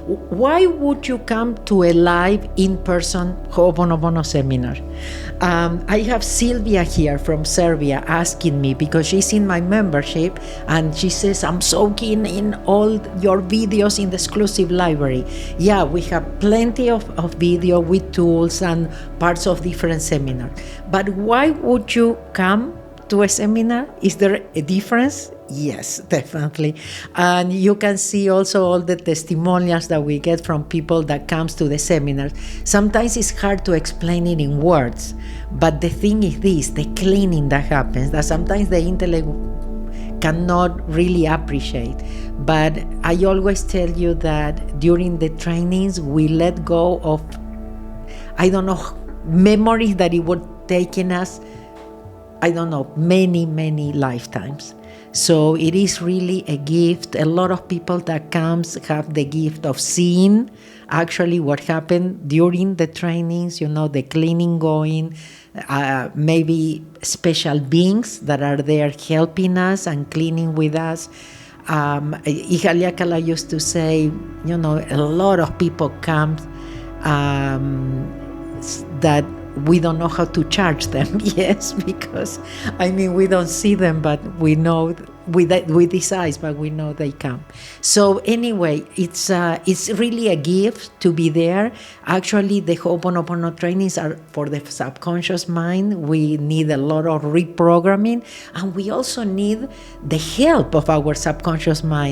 Why would you come to a live in-person Hooponopono seminar? I have Sylvia here from Serbia asking me, because she's in my membership, and she says, I'm so keen in all your videos in the exclusive library. Yeah, we have plenty of video with tools and parts of different seminars. But why would you come to a seminar? Is there a difference? Yes, definitely. And you can see also all the testimonials that we get from people that comes to the seminars. Sometimes it's hard to explain it in words, but the thing is this, the cleaning that happens, that sometimes the intellect cannot really appreciate. But I always tell you that during the trainings, we let go of, I don't know, memories that it would take in us, I don't know, many, many lifetimes. So it is really a gift. A lot of people that comes have the gift of seeing actually what happened during the trainings, the cleaning going, maybe special beings that are there helping us and cleaning with us. Ihaliakala used to say, a lot of people come that we don't know how to charge them. Yes, because we don't see them, but we know with these eyes, but we know they come. So anyway, it's really a gift to be there. Actually, the Ho'oponopono trainings are for the subconscious mind. We need a lot of reprogramming, and we also need the help of our subconscious mind.